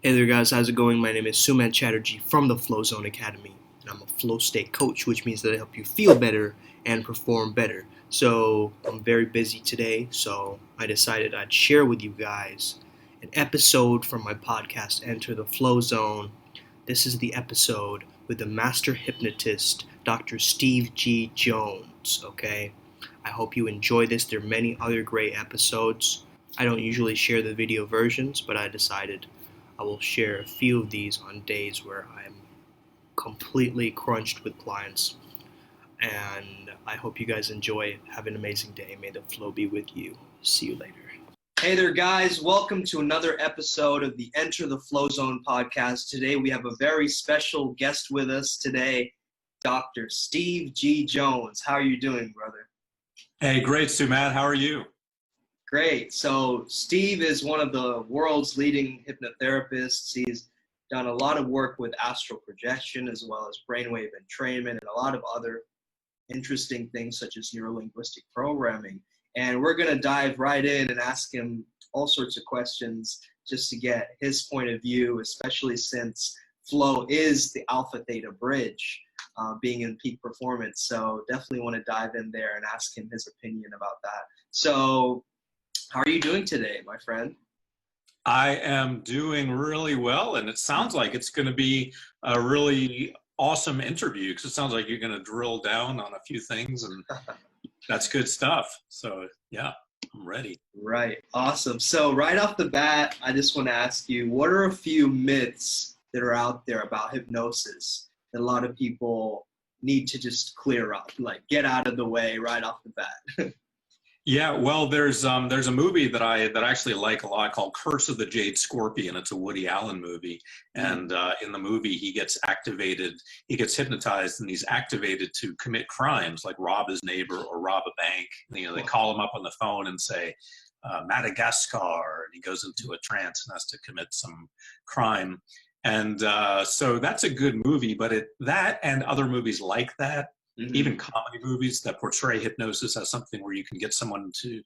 Hey there guys, how's it going? My name is Suman Chatterjee from the Flozone Academy, and I'm a flow state coach, which means that I help you feel better and perform better. So I'm very busy today, so I decided I'd share with you guys an episode from my podcast, Enter the Flozone. This is the episode with the master hypnotist, Dr. Steve G. Jones, okay? I hope you enjoy this. There are many other great episodes. I don't usually share the video versions, but I decided I will share a few of these on days where I'm completely crunched with clients. And I hope you guys enjoy it. Have an amazing day. May the flow be with you. See you later. Hey there, guys. Welcome to another episode of the Enter the Flozone podcast. Today we have a very special guest with us today, Dr. Steve G. Jones. How are you doing, brother? Hey, great, Sumat. How are you? Great. So Steve is one of the world's leading hypnotherapists. He's done a lot of work with astral projection as well as brainwave entrainment and a lot of other interesting things such as neurolinguistic programming. And we're going to dive right in and ask him all sorts of questions just to get his point of view, especially since flow is the alpha theta bridge, being in peak performance. So definitely want to dive in there and ask him his opinion about that. So how are you doing today, my friend? I am doing really well, and it sounds like it's going to be a really awesome interview because it sounds like you're going to drill down on a few things, and that's good stuff. So, yeah, I'm ready. Right. Awesome. So right off the bat, I just want to ask you, what are a few myths that are out there about hypnosis that a lot of people need to just clear up, like get out of the way right off the bat? Yeah, well, there's a movie that I actually like a lot called Curse of the Jade Scorpion. It's a Woody Allen movie, and in the movie he gets hypnotized, and he's activated to commit crimes like rob his neighbor or rob a bank. You know, they call him up on the phone and say Madagascar, and he goes into a trance and has to commit some crime. And so that's a good movie, but that and other movies like that. Even comedy movies that portray hypnosis as something where you can get someone to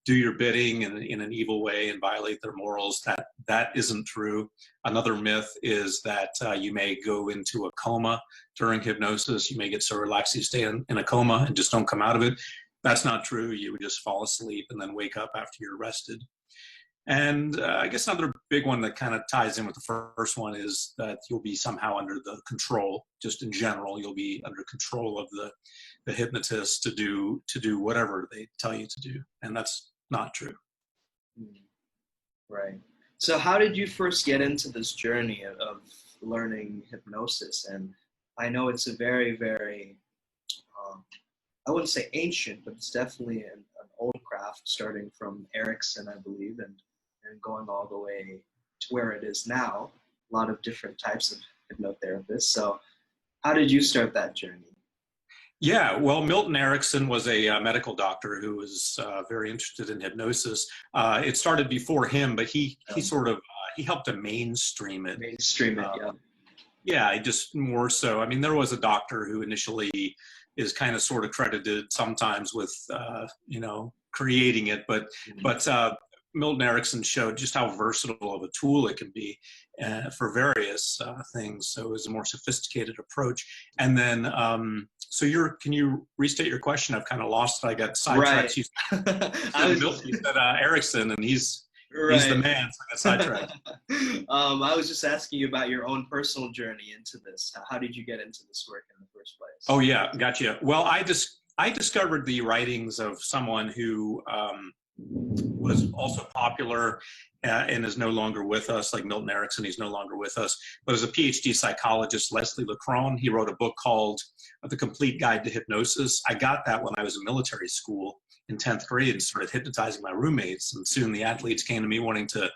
do your bidding in an evil way and violate their morals, that isn't true. Another myth is that you may go into a coma during hypnosis. You may get so relaxed you stay in a coma and just don't come out of it. That's not true. You would just fall asleep and then wake up after you're rested. And I guess another big one that kind of ties in with the first one is that you'll be somehow under the control, just in general, you'll be under control of the hypnotist to do whatever they tell you to do. And that's not true. Right. So how did you first get into this journey of learning hypnosis? And I know it's a very, very, I wouldn't say ancient, but it's definitely an old craft starting from Erickson, I believe, and going all the way to where it is now, a lot of different types of hypnotherapists. So how did you start that journey? Yeah, well, Milton Erickson was a medical doctor who was very interested in hypnosis. It started before him, but he helped to mainstream it. Yeah. Yeah, I just more so. I mean, there was a doctor who initially is kind of sort of credited sometimes with creating it, but Milton Erickson showed just how versatile of a tool it can be for various things. So it was a more sophisticated approach. And then, can you restate your question? I've kind of lost it. I got sidetracked. Right. You said Erickson, and he's the man, so I got sidetracked. I was just asking you about your own personal journey into this. How did you get into this work in the first place? Oh, yeah, gotcha. Well, I discovered the writings of someone who was also popular and is no longer with us, like Milton Erickson. He's no longer with us, but as a PhD psychologist, Leslie Leckrone, he wrote a book called The Complete Guide to Hypnosis. I got that when I was in military school in 10th grade and started hypnotizing my roommates. And soon the athletes came to me wanting to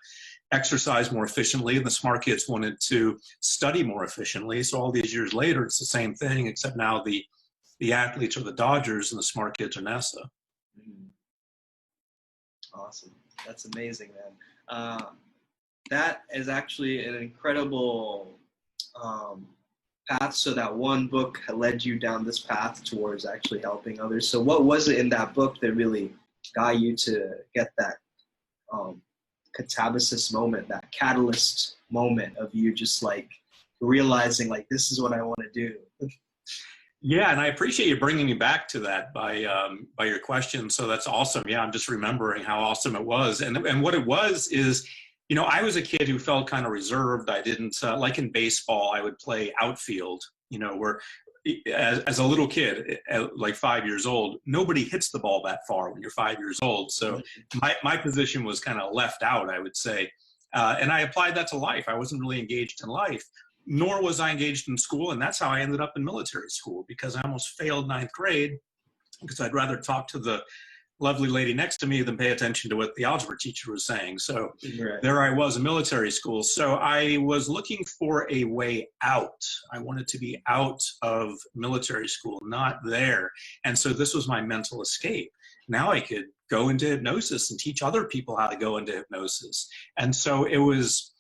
exercise more efficiently, and the smart kids wanted to study more efficiently. So all these years later, it's the same thing, except now the athletes are the Dodgers and the smart kids are NASA. Awesome. That's amazing, man. That is actually an incredible path. So that one book led you down this path towards actually helping others. So what was it in that book that really got you to get that catabasis moment, that catalyst moment of you just like realizing like this is what I want to do? Yeah, and I appreciate you bringing me back to that by your question. So that's awesome. Yeah, I'm just remembering how awesome it was, and what it was is, you know, I was a kid who felt kind of reserved. I didn't like in baseball. I would play outfield. You know, where as a little kid, at like 5 years old, nobody hits the ball that far when you're 5 years old. So my position was kind of left out, I would say, and I applied that to life. I wasn't really engaged in life, nor was I engaged in school. And that's how I ended up in military school, because I almost failed ninth grade because I'd rather talk to the lovely lady next to me than pay attention to what the algebra teacher was saying. So there I was in military school. So I was looking for a way out. I wanted to be out of military school, not there. And so this was my mental escape. Now I could go into hypnosis and teach other people how to go into hypnosis. And so it was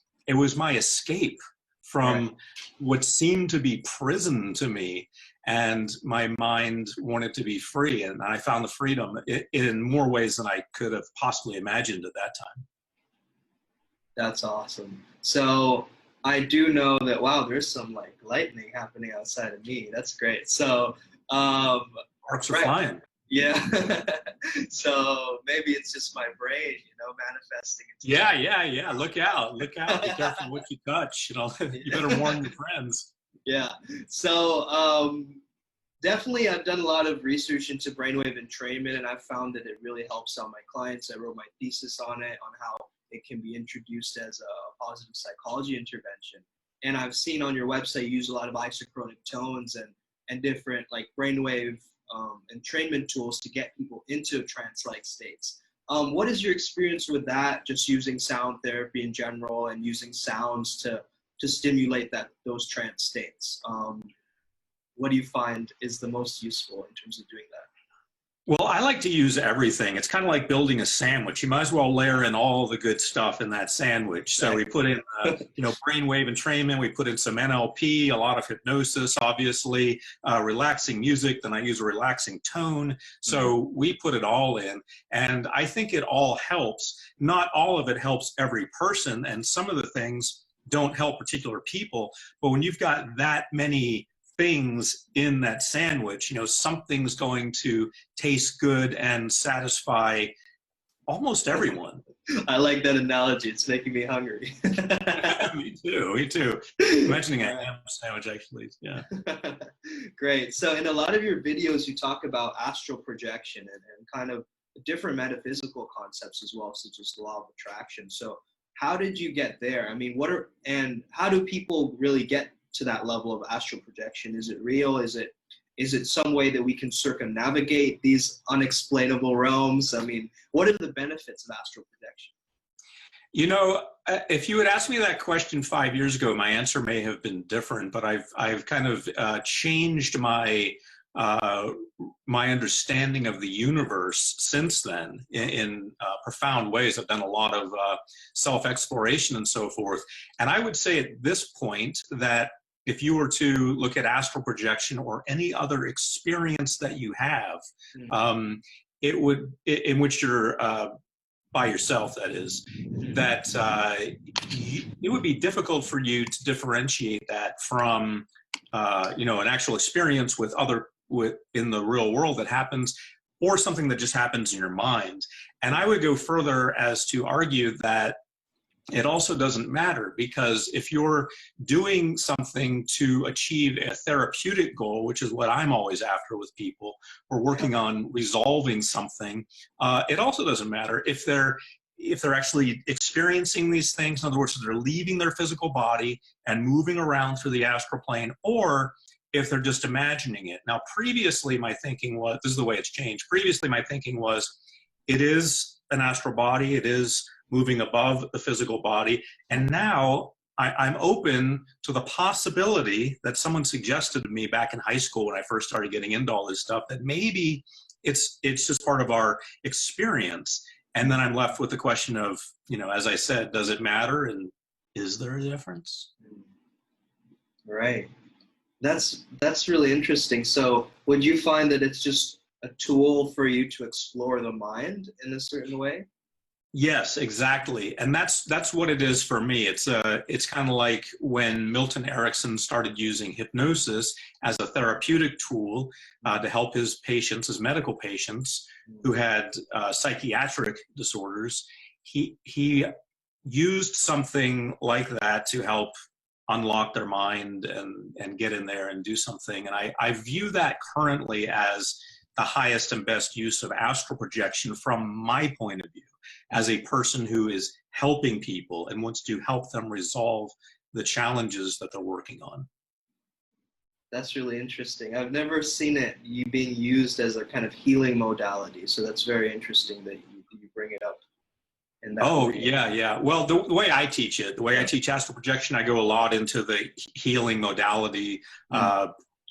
my escape from what seemed to be prison to me, and my mind wanted to be free, and I found the freedom in more ways than I could have possibly imagined at that time. That's awesome. So I do know that, wow, there's some like lightning happening outside of me. That's great. So Sparks are flying. Yeah. So maybe it's just my brain, you know, manifesting. Yeah. Look out. Be careful what you touch. You know, you better warn your friends. Yeah. So definitely I've done a lot of research into brainwave entrainment, and I've found that it really helps out my clients. I wrote my thesis on it, on how it can be introduced as a positive psychology intervention. And I've seen on your website you use a lot of isochronic tones and different like brainwave entrainment tools to get people into trance-like states. What is your experience with that, just using sound therapy in general and using sounds to stimulate those trance states? What do you find is the most useful in terms of doing that? Well, I like to use everything. It's kind of like building a sandwich. You might as well layer in all the good stuff in that sandwich. So we put in, brainwave entrainment. We put in some NLP, a lot of hypnosis, obviously, relaxing music. Then I use a relaxing tone. So we put it all in. And I think it all helps. Not all of it helps every person. And some of the things don't help particular people. But when you've got that many things in that sandwich, you know, something's going to taste good and satisfy almost everyone. I like that analogy. It's making me hungry. Me too. Imagining a ham sandwich, actually. Yeah. Great. So in a lot of your videos, you talk about astral projection and kind of different metaphysical concepts as well, such as the law of attraction. So how did you get there? I mean, how do people really get to that level of astral projection? Is it real? Is it some way that we can circumnavigate these unexplainable realms? I mean, what are the benefits of astral projection? You know, if you had asked me that question 5 years ago, my answer may have been different, but I've kind of changed my understanding of the universe since then in profound ways. I've done a lot of self-exploration and so forth. And I would say at this point that if you were to look at astral projection or any other experience that you have, it would, in which you're by yourself, that is, that it would be difficult for you to differentiate that from, an actual experience in the real world that happens, or something that just happens in your mind. And I would go further as to argue that it also doesn't matter, because if you're doing something to achieve a therapeutic goal, which is what I'm always after with people, we're working on resolving something, it also doesn't matter if they're actually experiencing these things. In other words, if they're leaving their physical body and moving around through the astral plane, or if they're just imagining it. Now, previously my thinking was, this is the way it's changed. Previously my thinking was, it is an astral body, it is moving above the physical body. And now I'm open to the possibility that someone suggested to me back in high school when I first started getting into all this stuff, that maybe it's just part of our experience. And then I'm left with the question of, as I said, does it matter? And is there a difference? Right. That's really interesting. So would you find that it's just a tool for you to explore the mind in a certain way? Yes, exactly. And that's what it is for me. It's kind of like when Milton Erickson started using hypnosis as a therapeutic tool to help his patients, his medical patients who had psychiatric disorders. He used something like that to help unlock their mind and get in there and do something. And I view that currently as the highest and best use of astral projection from my point of view, as a person who is helping people and wants to help them resolve the challenges that they're working on. That's really interesting. I've never seen it being used as a kind of healing modality. So that's very interesting that you bring it up in that Oh, way. yeah, yeah. Well, the way I teach it, the way I teach astral projection, I go a lot into the healing modality,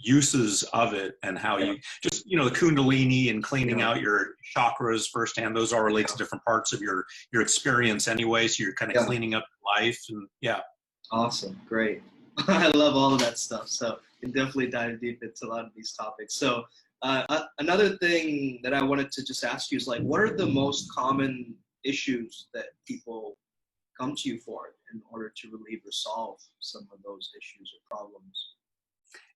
uses of it, and how you just, the Kundalini and cleaning out your chakras firsthand. Those all relate to different parts of your experience anyway. So you're kind of cleaning up life. And Awesome. Great. I love all of that stuff. So you can definitely dive deep into a lot of these topics. So another thing that I wanted to just ask you is, like, what are the most common issues that people come to you for in order to relieve or solve some of those issues or problems?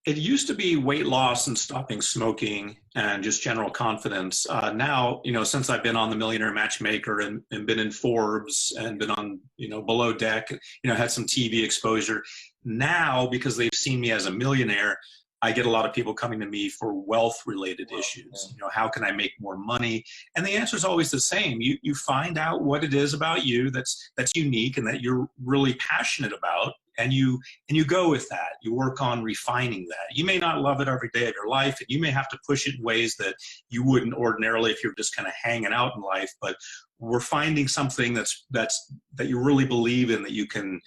It used to be weight loss and stopping smoking and just general confidence. Now, since I've been on the Millionaire Matchmaker and been in Forbes and been on, Below Deck, had some TV exposure. Now, because they've seen me as a millionaire, I get a lot of people coming to me for wealth-related issues. How can I make more money? And the answer is always the same. You find out what it is about you that's unique and that you're really passionate about, and you go with that. You work on refining that. You may not love it every day of your life, and you may have to push it in ways that you wouldn't ordinarily if you're just kind of hanging out in life. But we're finding something that you really believe in, that you can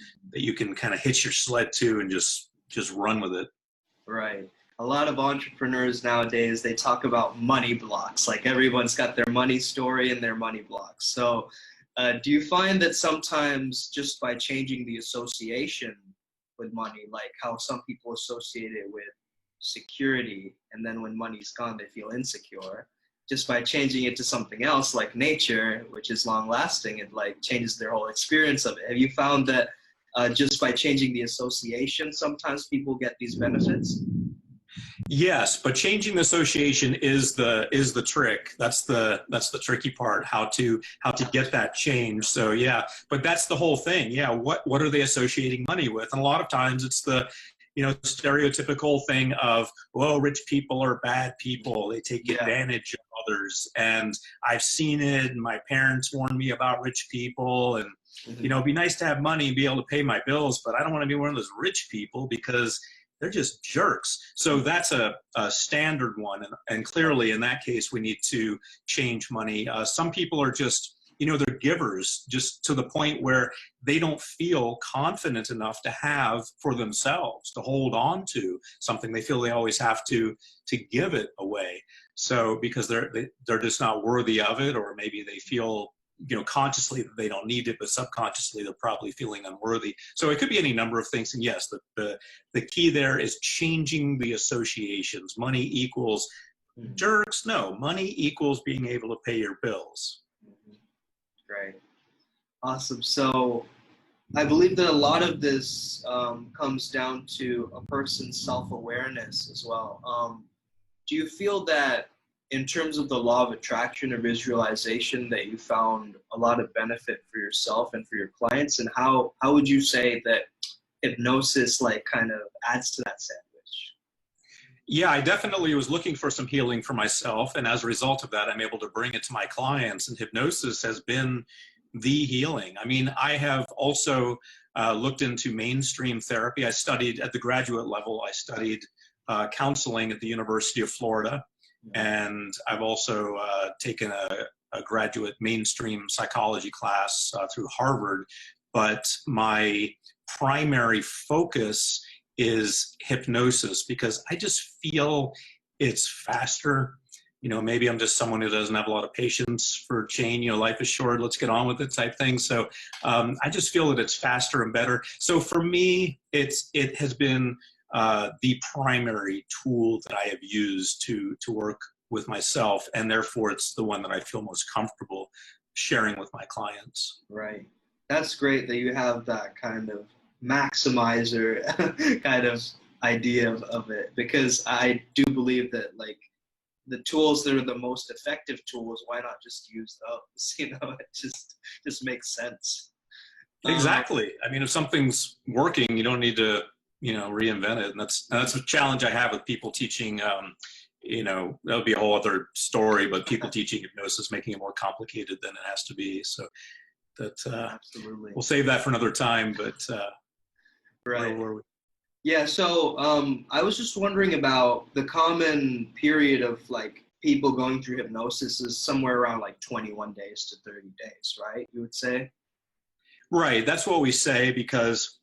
kind of hitch your sled to and just run with it. Right. A lot of entrepreneurs nowadays, they talk about money blocks. Like, everyone's got their money story and their money blocks. So do you find that sometimes just by changing the association with money, like how some people associate it with security, and then when money's gone, they feel insecure, just by changing it to something else like nature, which is long lasting, it like changes their whole experience of it? Have you found that just by changing the association, sometimes people get these benefits? Yes, but changing the association is the trick. That's the tricky part, how to get that change. So yeah, but that's the whole thing. Yeah, what are they associating money with? And a lot of times it's the stereotypical thing of, well, rich people are bad people. They take advantage of others. And I've seen it, and my parents warned me about rich people, and it'd be nice to have money and be able to pay my bills, but I don't want to be one of those rich people because they're just jerks. So that's a standard one. And clearly in that case, we need to change money. Some people are just, they're givers, just to the point where they don't feel confident enough to have for themselves, to hold on to something. They feel they always have to give it away. So because they're just not worthy of it, or maybe they feel consciously that they don't need it, but subconsciously they're probably feeling unworthy. So it could be any number of things. And yes, the key there is changing the associations. Money equals jerks. No, money equals being able to pay your bills. Great. Awesome. So I believe that a lot of this comes down to a person's self-awareness as well. Do you feel that in terms of the law of attraction or visualization, that you found a lot of benefit for yourself and for your clients? And how would you say that hypnosis like kind of adds to that sandwich? Yeah, I definitely was looking for some healing for myself. And as a result of that, I'm able to bring it to my clients. And hypnosis has been the healing. I mean, I have also looked into mainstream therapy. I studied at the graduate level. I studied counseling at the University of Florida. And I've also taken a graduate mainstream psychology class through Harvard. But my primary focus is hypnosis, because I just feel it's faster. Maybe I'm just someone who doesn't have a lot of patience for change. Life is short, let's get on with it type thing. So I just feel that it's faster and better. So for me, it has been the primary tool that I have used to work with myself, and therefore it's the one that I feel most comfortable sharing with my clients. Right. That's great that you have that kind of maximizer kind of idea of it, because I do believe that like the tools that are the most effective tools, why not just use those? It just makes sense. Exactly. I mean, if something's working, you don't need to, reinvent it. And that's a challenge I have with people teaching. That would be a whole other story, but people teaching hypnosis, making it more complicated than it has to be. So that Absolutely. we'll save that for another time. But Right. where were we? Yeah, so I was just wondering about the common period of like people going through hypnosis is somewhere around like 21 days to 30 days, right? You would say? Right. That's what we say because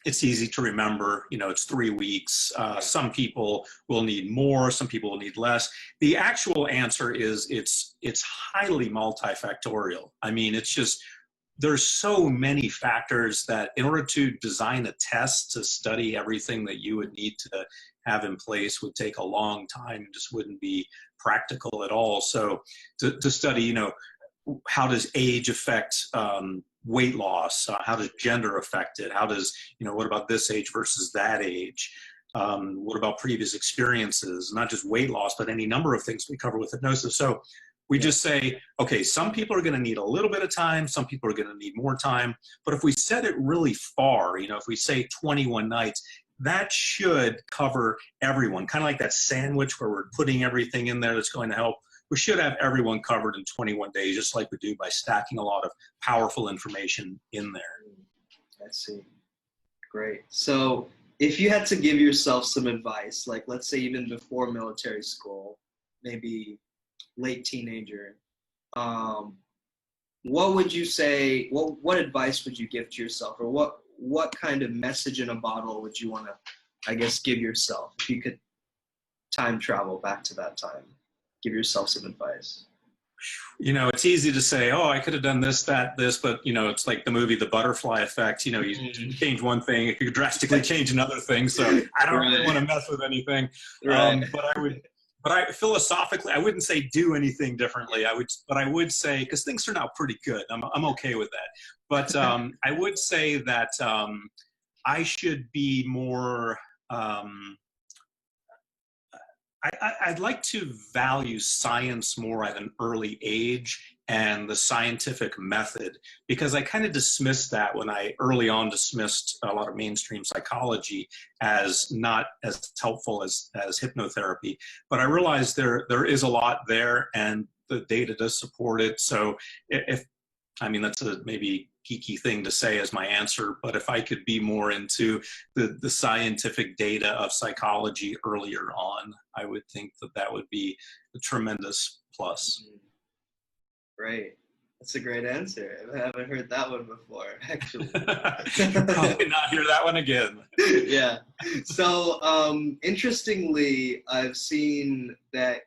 it's easy to remember. It's 3 weeks. Some people will need more. Some people will need less. The actual answer is it's highly multifactorial. I mean, it's just there's so many factors that in order to design a test to study everything that you would need to have in place would take a long time and just wouldn't be practical at all. So to study, how does age affect weight loss? How does gender affect it? How does, what about this age versus that age? What about previous experiences? Not just weight loss, but any number of things we cover with hypnosis. So we just say, okay, some people are going to need a little bit of time. Some people are going to need more time. But if we set it really far, if we say 21 nights, that should cover everyone. Kind of like that sandwich where we're putting everything in there that's going to help. We should have everyone covered in 21 days, just like we do by stacking a lot of powerful information in there. I see. Great. So if you had to give yourself some advice, like let's say even before military school, maybe late teenager, what would you say, what advice would you give to yourself, or what kind of message in a bottle would you want to, I guess, give yourself if you could time travel back to that time? Give yourself some advice. It's easy to say, oh, I could have done this, that, this, but, it's like the movie The Butterfly Effect. You change one thing, it could drastically change another thing. So I don't really want to mess with anything. Right. But philosophically, I wouldn't say do anything differently. I would say, because things turn out pretty good. I'm okay with that. But I would say that I should be more. I'd like to value science more at an early age and the scientific method, because I kind of dismissed that when I early on dismissed a lot of mainstream psychology as not as helpful as hypnotherapy. But I realized there is a lot there and the data does support it. So that's a maybe geeky thing to say as my answer, but if I could be more into the scientific data of psychology earlier on, I would think that would be a tremendous plus. Great. That's a great answer. I haven't heard that one before, actually. You'll probably not hear that one again. Yeah. So, interestingly, I've seen that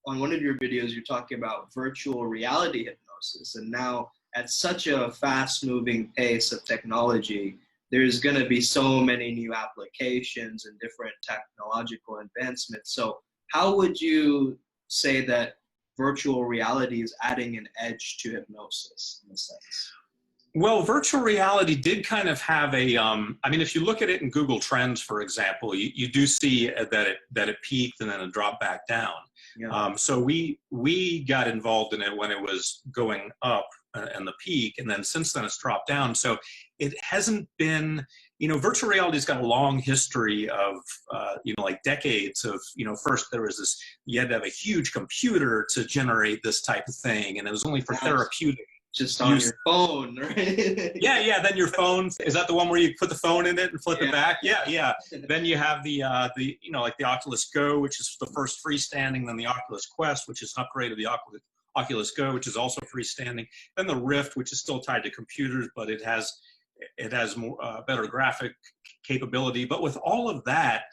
on one of your videos, you're talking about virtual reality hypnosis, and now at such a fast-moving pace of technology, there's going to be so many new applications and different technological advancements. So how would you say that virtual reality is adding an edge to hypnosis in a sense? Well, virtual reality did kind of have a, if you look at it in Google Trends, for example, you do see that it peaked and then it dropped back down. Yeah. So we got involved in it when it was going up and the peak, and then since then it's dropped down. So it hasn't been, virtual reality's got a long history of, like decades of, first there was this, you had to have a huge computer to generate this type of thing, and it was only for therapeutic. Just on your phone, right? Yeah. Then your phone, is that the one where you put the phone in it and flip it back? Yeah. Then you have the like the Oculus Go, which is the first freestanding. Then the Oculus Quest, which is an upgrade of the Oculus Go, which is also freestanding. Then the Rift, which is still tied to computers, but it has more better graphic capability. But with all of that,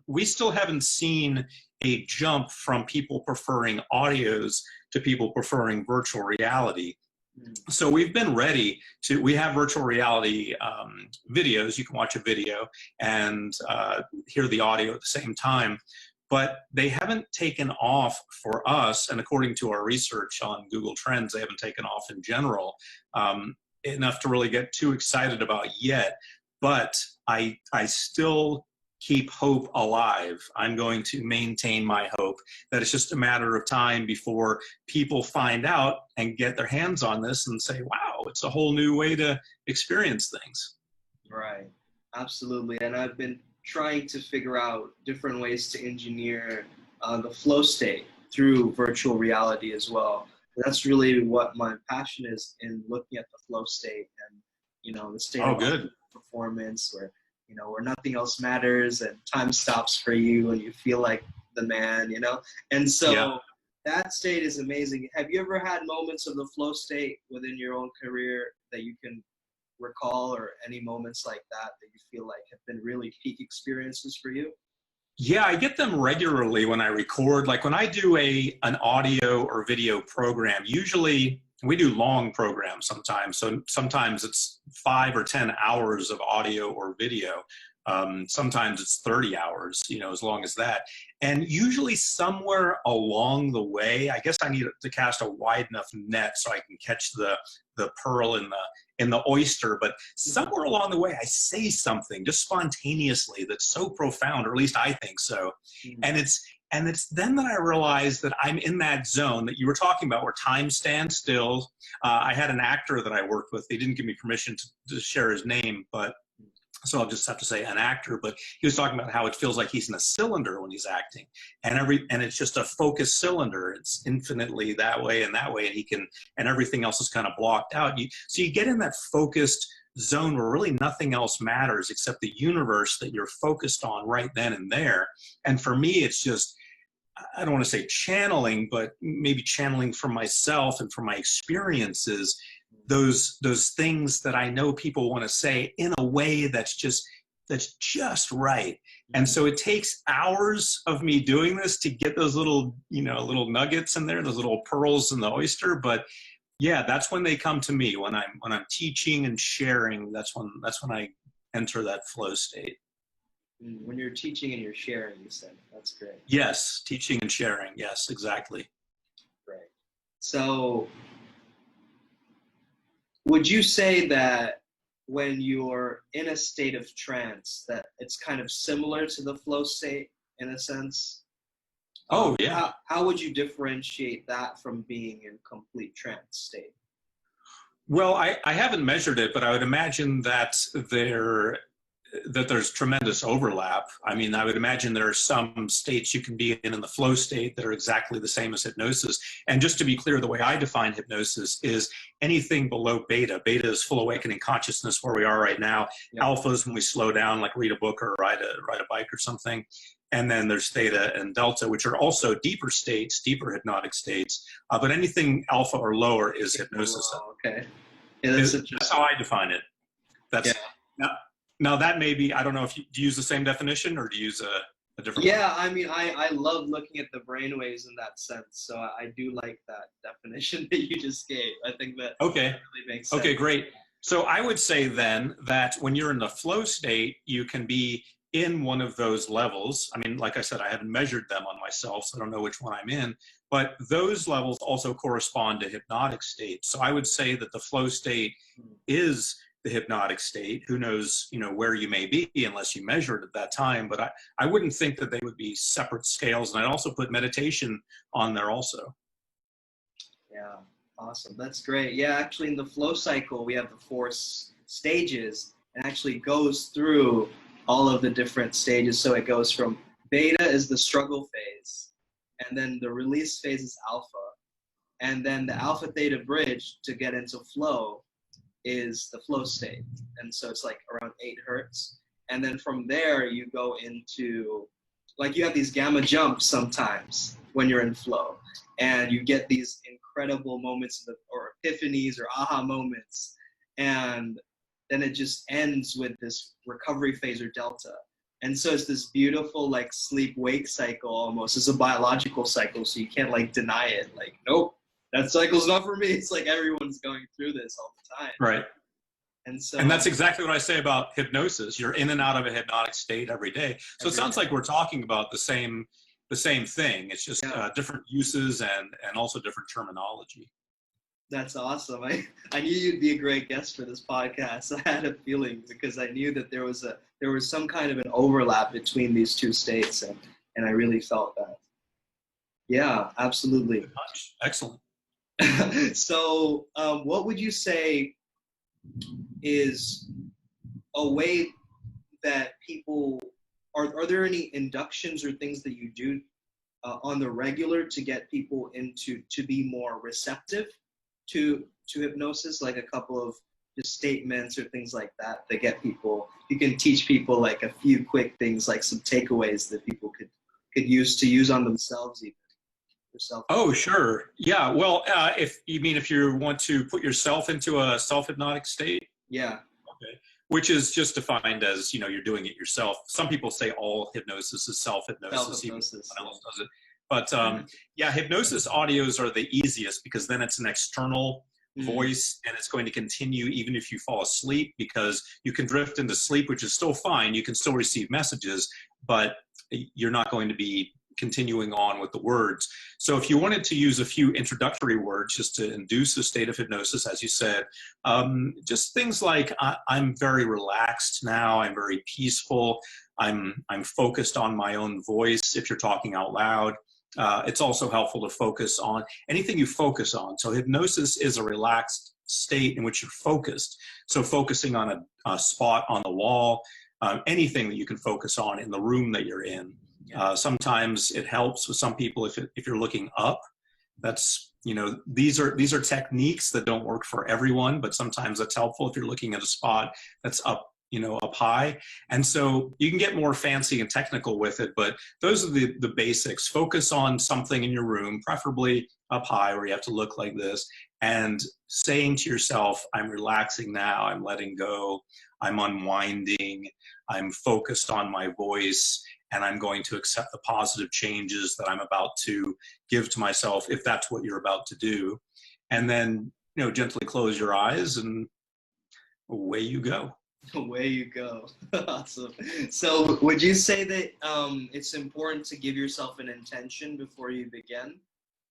we still haven't seen a jump from people preferring audios to people preferring virtual reality. So we've been ready to, we have virtual reality videos. You can watch a video and hear the audio at the same time. but they haven't taken off for us. And according to our research on Google Trends, they haven't taken off in general enough to really get too excited about yet. But I still keep hope alive. I'm going to maintain my hope that it's just a matter of time before people find out and get their hands on this and say, wow, it's a whole new way to experience things. Right. Absolutely. And I've been trying to figure out different ways to engineer the flow state through virtual reality as well. That's really what my passion is in looking at the flow state and, you know, the state of performance where, you know, where nothing else matters and time stops for you and you feel like the man, you know? And so that state is amazing. Have you ever had moments of the flow state within your own career that you can recall, or any moments like that that you feel like have been really peak experiences for you? Yeah, I get them regularly when I record. Like when I do an audio or video program, usually we do long programs sometimes. So sometimes it's 5 or 10 hours of audio or video. Sometimes it's 30 hours, you know, as long as that. And usually somewhere along the way, I guess I need to cast a wide enough net so I can catch the pearl in the oyster. But somewhere along the way, I say something just spontaneously that's so profound, or at least I think so. And it's then that I realize that I'm in that zone that you were talking about where time stands still. I had an actor that I worked with. They didn't give me permission to share his name, but so I'll just have to say an actor, but he was talking about how it feels like he's in a cylinder when he's acting, and it's just a focused cylinder. It's infinitely that way, and everything else is kind of blocked out. So you get in that focused zone where really nothing else matters except the universe that you're focused on right then and there. And for me, it's just, I don't want to say channeling, but maybe channeling from myself and from my experiences, those things that I know people want to say in a way that's just right. And so it takes hours of me doing this to get those little nuggets in there, those little pearls in the oyster. But yeah, that's when they come to me, when I'm teaching and sharing. That's when I enter that flow state. When you're teaching and you're sharing, you said. That's great. Yes, teaching and sharing. Yes, exactly. Right. So would you say that when you're in a state of trance, that it's kind of similar to the flow state in a sense? Oh, yeah. How would you differentiate that from being in complete trance state? Well, I haven't measured it, but I would imagine that there's tremendous overlap. I mean, I would imagine there are some states you can be in the flow state that are exactly the same as hypnosis. And just to be clear, the way I define hypnosis is anything below beta. Beta is full awakening consciousness, where we are right now. Yep. Alpha is when we slow down, like read a book or ride a bike or something. And then there's theta and delta, which are also deeper states, deeper hypnotic states. But anything alpha or lower is hypnosis. Oh, okay. Yeah, that's how I define it. Now that may be, I don't know if you use the same definition or do you use a different one? I mean, I love looking at the brainwaves in that sense. So I do like that definition that you just gave. I think that really makes sense. Okay, great. So I would say then that when you're in the flow state, you can be in one of those levels. I mean, like I said, I haven't measured them on myself, so I don't know which one I'm in. But those levels also correspond to hypnotic states. So I would say that the flow state is the hypnotic state. Who knows, where you may be unless you measure it at that time. But I wouldn't think that they would be separate scales. And I'd also put meditation on there also. Yeah, awesome. That's great. Yeah, actually in the flow cycle, we have the 4 stages, and actually goes through all of the different stages. So it goes from beta is the struggle phase, and then the release phase is alpha. And then the alpha theta bridge to get into flow is the flow state. And so it's like around 8 hertz. And then from there you go into, like, you have these gamma jumps sometimes when you're in flow, and you get these incredible moments or epiphanies or aha moments. And then it just ends with this recovery phase or delta. And so it's this beautiful, like, sleep-wake cycle almost. It's a biological cycle, so you can't, like, deny it. Like, nope, that cycle's not for me. It's like everyone's going through this all the time. Right. And that's exactly what I say about hypnosis. You're in and out of a hypnotic state every day. So it sounds like we're talking about the same the same thing. It's just Yeah. different uses and also different terminology. That's awesome. I knew you'd be a great guest for this podcast. I had a feeling because I knew that there was some kind of an overlap between these two states, and I really felt that. Yeah, absolutely. Excellent. So, what would you say is a way that people are there any inductions or things that you do on the regular to get people to be more receptive to hypnosis, like a couple of just statements or things like that get people, you can teach people like a few quick things, like some takeaways that people could use on themselves even. Oh, sure. Yeah. Well, if you want to put yourself into a self-hypnotic state. Yeah. Okay. Which is just defined as, you're doing it yourself. Some people say all hypnosis is self-hypnosis, even if someone else does it. But yeah, hypnosis audios are the easiest because then it's an external voice, and it's going to continue even if you fall asleep, because you can drift into sleep, which is still fine. You can still receive messages, but you're not going to be continuing on with the words. So if you wanted to use a few introductory words just to induce a state of hypnosis, as you said, just things like, I'm very relaxed now, I'm very peaceful, I'm focused on my own voice if you're talking out loud. It's also helpful to focus on anything you focus on. So hypnosis is a relaxed state in which you're focused. So focusing on a spot on the wall, anything that you can focus on in the room that you're in. Sometimes it helps with some people if you're looking up. That's, these are techniques that don't work for everyone, but sometimes that's helpful if you're looking at a spot that's up, up high. And so you can get more fancy and technical with it, but those are the basics. Focus on something in your room, preferably up high where you have to look like this, and saying to yourself, I'm relaxing now, I'm letting go, I'm unwinding, I'm focused on my voice, and I'm going to accept the positive changes that I'm about to give to myself, if that's what you're about to do. And then, gently close your eyes and away you go. Away you go. Awesome. So would you say that it's important to give yourself an intention before you begin?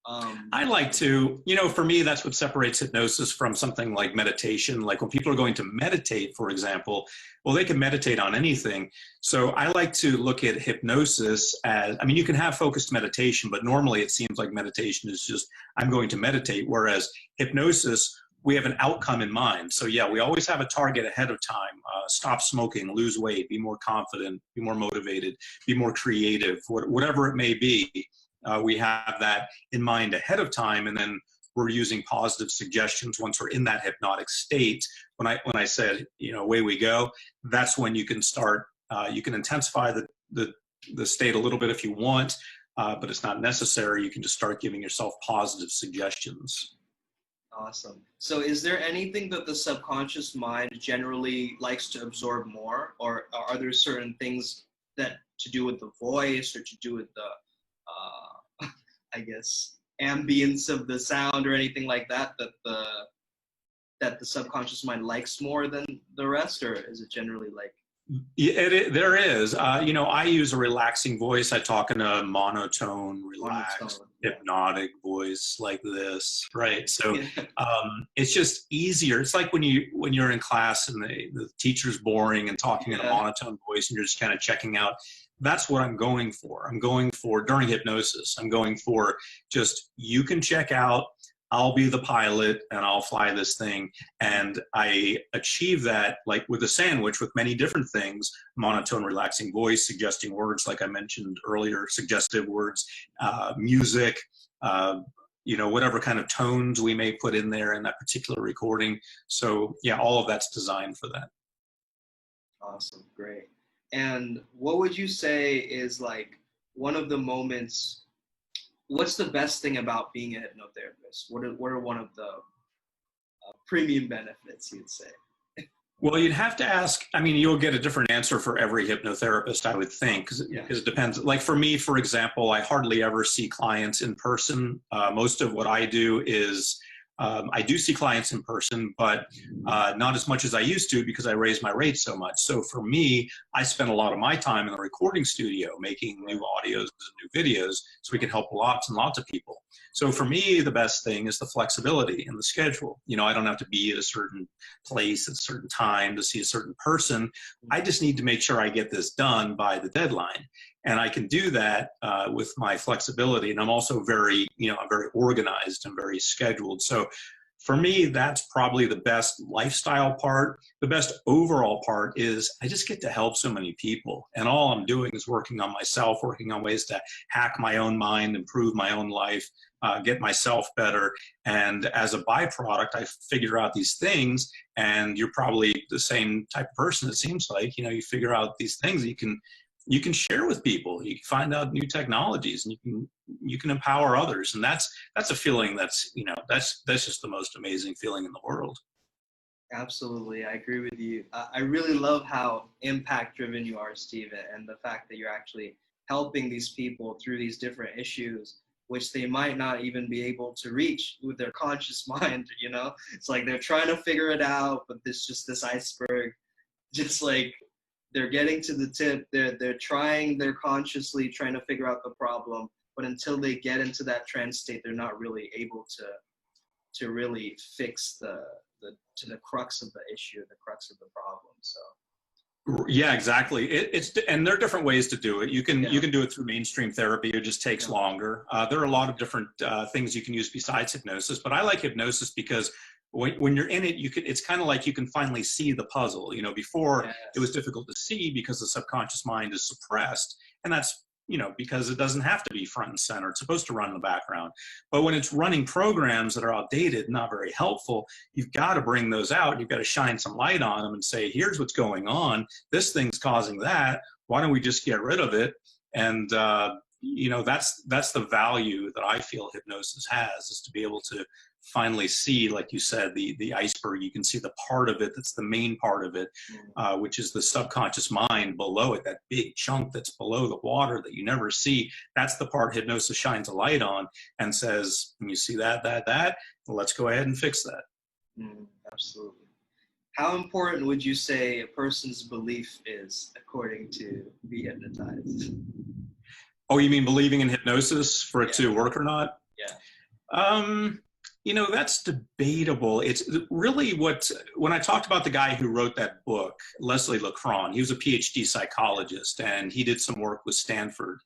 I like to, for me, that's what separates hypnosis from something like meditation. Like when people are going to meditate, for example, well, they can meditate on anything. So I like to look at hypnosis as, you can have focused meditation, but normally it seems like meditation is just, I'm going to meditate. Whereas hypnosis, we have an outcome in mind. So yeah, we always have a target ahead of time. Stop smoking, lose weight, be more confident, be more motivated, be more creative, whatever it may be. We have that in mind ahead of time, and then we're using positive suggestions once we're in that hypnotic state. When I said, away we go, that's when you can start, you can intensify the state a little bit if you want, but it's not necessary. You can just start giving yourself positive suggestions. Awesome. So is there anything that the subconscious mind generally likes to absorb more, or are there certain things that to do with the voice or to do with the I guess ambience of the sound or anything like that that the subconscious mind likes more than the rest, or is it generally like? Yeah, there is. I use a relaxing voice. I talk in a monotone, relaxed, hypnotic voice like this, right? So it's just easier. It's like when you're in class and the teacher's boring and talking in a monotone voice, and you're just kind of checking out. That's what I'm going for. I'm going for, during hypnosis, I'm going for just, you can check out, I'll be the pilot and I'll fly this thing. And I achieve that like with a sandwich with many different things: monotone, relaxing voice, suggesting words, like I mentioned earlier, suggestive words, music, whatever kind of tones we may put in there in that particular recording. So yeah, all of that's designed for that. Awesome. Great. And what would you say is like one of the moments, what's the best thing about being a hypnotherapist? What are one of the premium benefits, you'd say? Well, you'd have to ask, you'll get a different answer for every hypnotherapist, I would think, because it depends. Like for me, for example, I hardly ever see clients in person. Most of what I do is I do see clients in person, but not as much as I used to because I raised my rates so much. So for me, I spend a lot of my time in the recording studio making new audios and new videos so we can help lots and lots of people. So for me, the best thing is the flexibility in the schedule. You know, I don't have to be at a certain place at a certain time to see a certain person. I just need to make sure I get this done by the deadline. And I can do that with my flexibility. And I'm also very, I'm very organized and very scheduled. So for me, that's probably the best lifestyle part. The best overall part is I just get to help so many people. And all I'm doing is working on myself, working on ways to hack my own mind, improve my own life, get myself better. And as a byproduct, I figure out these things. And you're probably the same type of person, it seems like. You figure out these things that you can share with people. You can find out new technologies, and you can empower others. And that's a feeling that's just the most amazing feeling in the world. Absolutely, I agree with you. I really love how impact driven you are, Steve, and the fact that you're actually helping these people through these different issues, which they might not even be able to reach with their conscious mind. It's like they're trying to figure it out, but there's just this iceberg, just like they're getting to the tip, they're consciously trying to figure out the problem, but until they get into that trance state, they're not really able to really fix the crux of the issue, the crux of the problem. So yeah, exactly. And there are different ways to do it. You can do it through mainstream therapy. It just takes longer. There are a lot of different things you can use besides hypnosis, but I like hypnosis because when you're in it, it's kind of like you can finally see the puzzle. Before it was difficult to see because the subconscious mind is suppressed, and that's because it doesn't have to be front and center. It's supposed to run in the background. But when it's running programs that are outdated, not very helpful, you've got to bring those out. You've got to shine some light on them and say, here's what's going on. This thing's causing that. Why don't we just get rid of it? And that's the value that I feel hypnosis has, is to be able to finally see, like you said, the iceberg. You can see the part of it that's the main part of it, which is the subconscious mind below it, that big chunk that's below the water that you never see. That's the part hypnosis shines a light on and says, when you see that, well, let's go ahead and fix that. Absolutely. How important would you say a person's belief is according to Be Hypnotized? Oh, you mean believing in hypnosis for it to work or not? Yeah. That's debatable. It's really when I talked about the guy who wrote that book, Leslie Lecron, he was a PhD psychologist, and he did some work with Stanford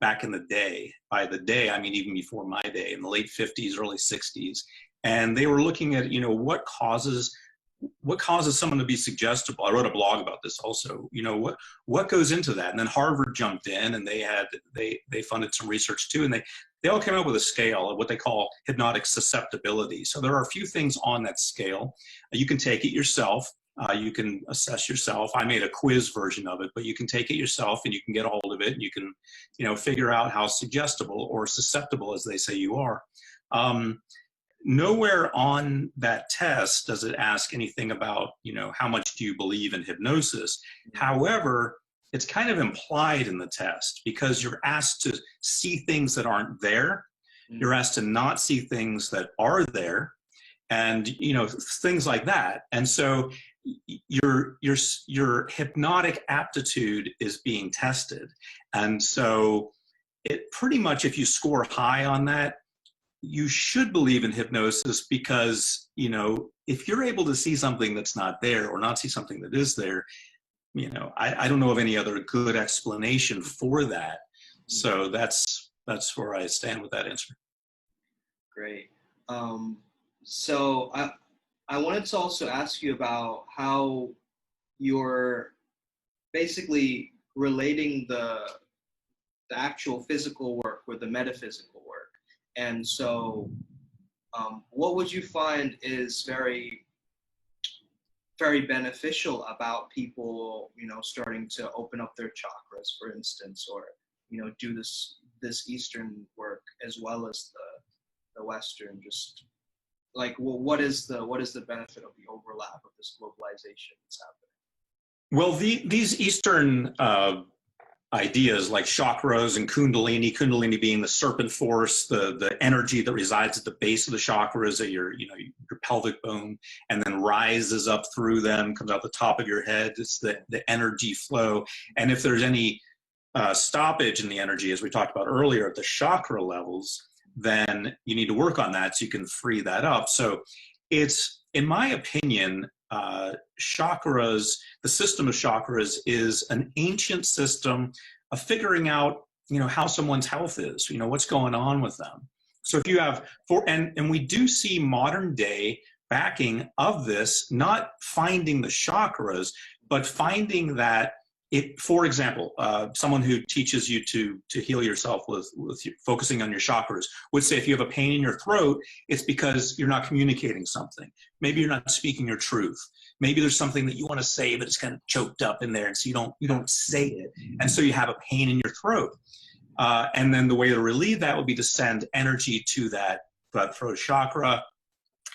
back in the day. By the day, I mean even before my day, in the late 50s, early 60s. And they were looking at, what causes someone to be suggestible. I wrote a blog about this also. What goes into that? And then Harvard jumped in, and they funded some research too, and they all came up with a scale of what they call hypnotic susceptibility. So there are a few things on that scale. You can take it yourself. You can assess yourself. I made a quiz version of it, but you can take it yourself and you can get a hold of it, and you can, figure out how suggestible or susceptible, as they say, you are. Nowhere on that test does it ask anything about, how much do you believe in hypnosis? However, it's kind of implied in the test because you're asked to see things that aren't there. You're asked to not see things that are there, and things like that. And so your hypnotic aptitude is being tested. And so it pretty much, if you score high on that, you should believe in hypnosis because, if you're able to see something that's not there or not see something that is there, I don't know of any other good explanation for that. So that's where I stand with that answer. Great. So I wanted to also ask you about how you're basically relating the actual physical work with the metaphysical work. And so what would you find is very, very beneficial about people, starting to open up their chakras, for instance, or, do this Eastern work as well as the Western? Just like, what is the benefit of the overlap of this globalization that's happening? Well, these Eastern ideas like chakras and kundalini being the serpent force, the energy that resides at the base of the chakras at your, your pelvic bone, and then rises up through them, comes out the top of your head. It's the energy flow. And if there's any stoppage in the energy, as we talked about earlier, at the chakra levels, then you need to work on that so you can free that up. So it's, in my opinion, chakras, the system of chakras is an ancient system of figuring out, how someone's health is, what's going on with them. So if you have, and we do see modern day backing of this, not finding the chakras, but finding that for example, someone who teaches you to heal yourself with focusing on your chakras would say if you have a pain in your throat, it's because you're not communicating something. Maybe you're not speaking your truth. Maybe there's something that you want to say, but it's kind of choked up in there, and so you don't say it, and so you have a pain in your throat. And then the way to relieve that would be to send energy to that throat chakra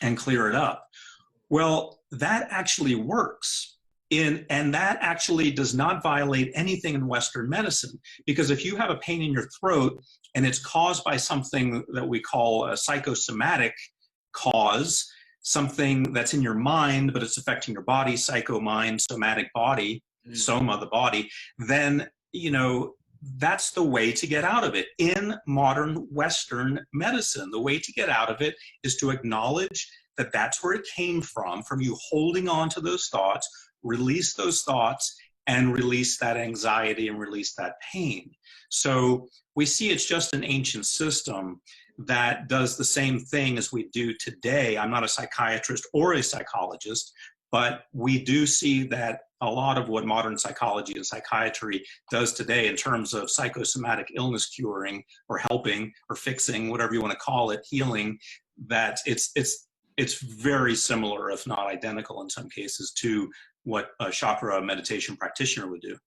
and clear it up. Well, that actually works. And that actually does not violate anything in Western medicine, because if you have a pain in your throat and it's caused by something that we call a psychosomatic cause, something that's in your mind, but it's affecting your body, psycho, mind, somatic, body, soma, the body, then, that's the way to get out of it. In modern Western medicine, the way to get out of it is to acknowledge that that's where it came from you holding on to those thoughts, release those thoughts, and release that anxiety and release that pain. So we see it's just an ancient system that does the same thing as we do today. I'm not a psychiatrist or a psychologist, but we do see that a lot of what modern psychology and psychiatry does today in terms of psychosomatic illness curing or helping or fixing, whatever you want to call it, healing, that it's very similar, if not identical in some cases, to what a chakra meditation practitioner would do.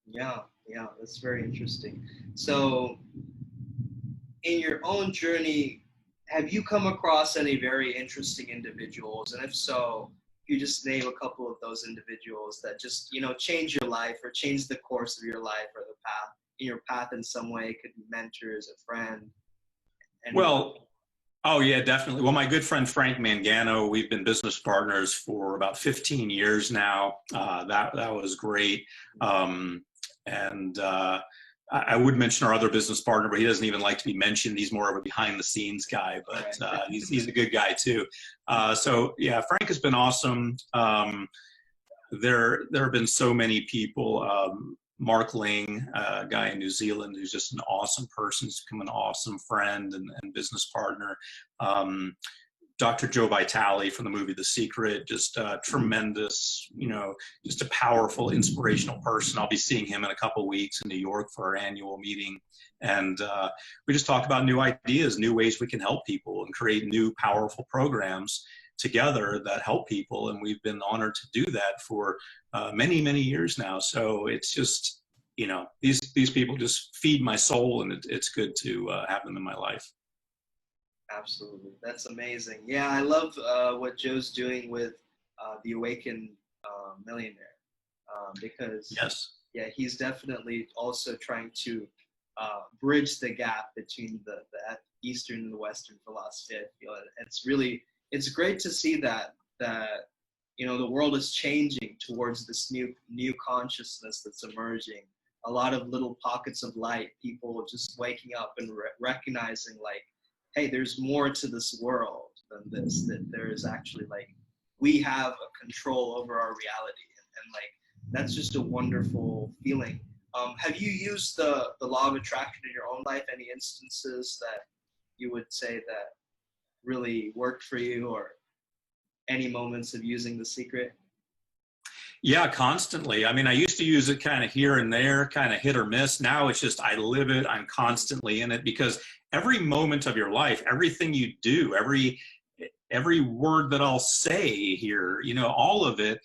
Yeah, that's very interesting. So in your own journey, have you come across any very interesting individuals? And if so, you just name a couple of those individuals that just, change your life or change the course of your life or your path in some way. It could be mentors, a friend. Oh, yeah, definitely. Well, my good friend Frank Mangano, we've been business partners for about 15 years now. That was great. I would mention our other business partner, but he doesn't even like to be mentioned. He's more of a behind-the-scenes guy, but he's a good guy too. So, yeah, Frank has been awesome. There have been so many people. Mark Ling, a guy in New Zealand who's just an awesome person. He's become an awesome friend and business partner. Dr. Joe Vitale from the movie The Secret, just tremendous, just a powerful, inspirational person. I'll be seeing him in a couple of weeks in New York for our annual meeting. And we just talk about new ideas, new ways we can help people and create new powerful programs together that help people. And we've been honored to do that for many, many years now. So it's just, these people just feed my soul, and it's good to have them in my life. Absolutely. That's amazing. Yeah, I love what Joe's doing with the Awakened Millionaire because he's definitely also trying to bridge the gap between the Eastern and the Western philosophy. I feel it's great to see that the world is changing towards this new consciousness that's emerging. A lot of little pockets of light, people just waking up and recognizing hey, there's more to this world than this, that there is actually we have a control over our reality. And that's just a wonderful feeling. Have you used the law of attraction in your own life? Any instances that you would say that really worked for you, or any moments of using The Secret? Yeah, constantly. I mean, I used to use it kind of here and there, kind of hit or miss. Now it's just, I live it. I'm constantly in it, because every moment of your life, everything you do, every word that I'll say here, all of it,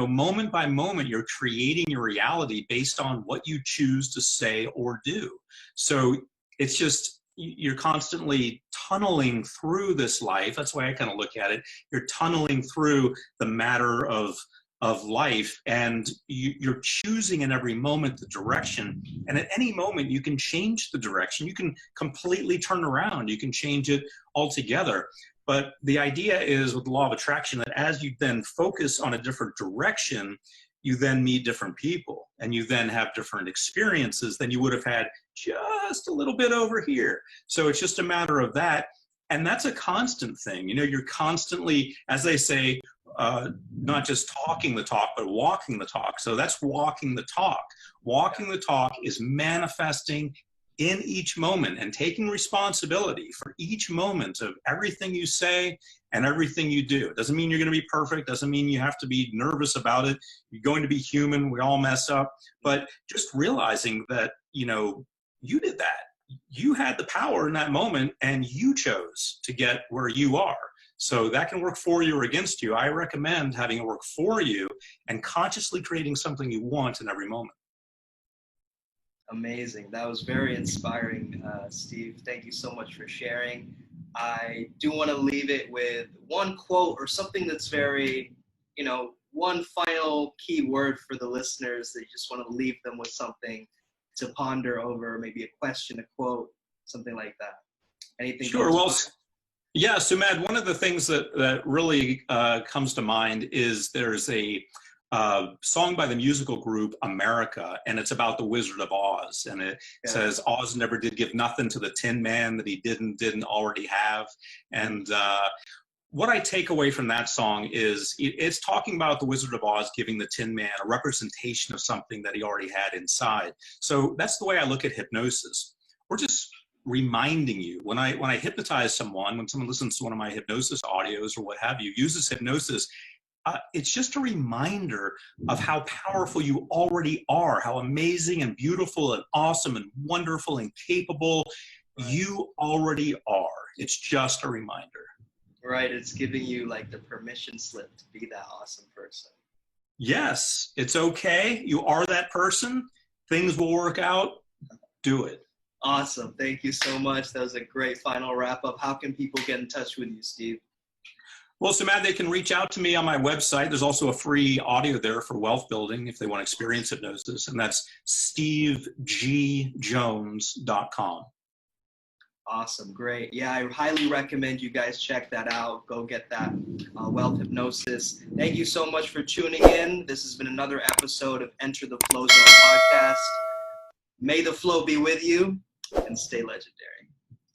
moment by moment, you're creating your reality based on what you choose to say or do. So it's just, you're constantly tunneling through this life. That's why I kind of look at it. You're tunneling through the matter of of life, and you're choosing in every moment the direction, and at any moment you can change the direction. You can completely turn around, you can change it altogether. But the idea is, with the law of attraction, that as you then focus on a different direction, you then meet different people, and you then have different experiences than you would have had just a little bit over here. So it's just a matter of that. And that's a constant thing. You know, you're constantly, as they say, not just talking the talk, but walking the talk. So that's walking the talk. Walking the talk is manifesting in each moment and taking responsibility for each moment of everything you say and everything you do. It doesn't mean you're going to be perfect. Doesn't mean you have to be nervous about it. You're going to be human. We all mess up. But just realizing that, you know, you did that. You had the power in that moment, and you chose to get where you are. So that can work for you or against you. I recommend having it work for you and consciously creating something you want in every moment. Amazing. That was very inspiring, Steve. Thank you so much for sharing. I do want to leave it with one quote or something that's very, you know, one final key word for the listeners that you just want to leave them with something to ponder over, maybe a question, a quote, something like that. Anything? Sure. Well, yeah, Sumad, one of the things that really comes to mind is there's a song by the musical group America, and it's about the Wizard of Oz, and it says Oz never did give nothing to the Tin Man that he didn't already have. And what I take away from that song is it's talking about the Wizard of Oz giving the Tin Man a representation of something that he already had inside. So that's the way I look at hypnosis. We're just reminding you, when I hypnotize someone, when someone listens to one of my hypnosis audios or what have you, uses hypnosis, it's just a reminder of how powerful you already are, how amazing and beautiful and awesome and wonderful and capable you already are. It's just a reminder. Right, it's giving you like the permission slip to be that awesome person. Yes, it's okay. You are that person. Things will work out. Do it. Awesome. Thank you so much. That was a great final wrap up. How can people get in touch with you, Steve? Well, so Matt, they can reach out to me on my website. There's also a free audio there for wealth building if they want to experience hypnosis, and that's stevegjones.com. Awesome. Great. Yeah, I highly recommend you guys check that out. Go get that wealth hypnosis. Thank you so much for tuning in. This has been another episode of Enter the Flozone podcast. May the flow be with you, and stay legendary.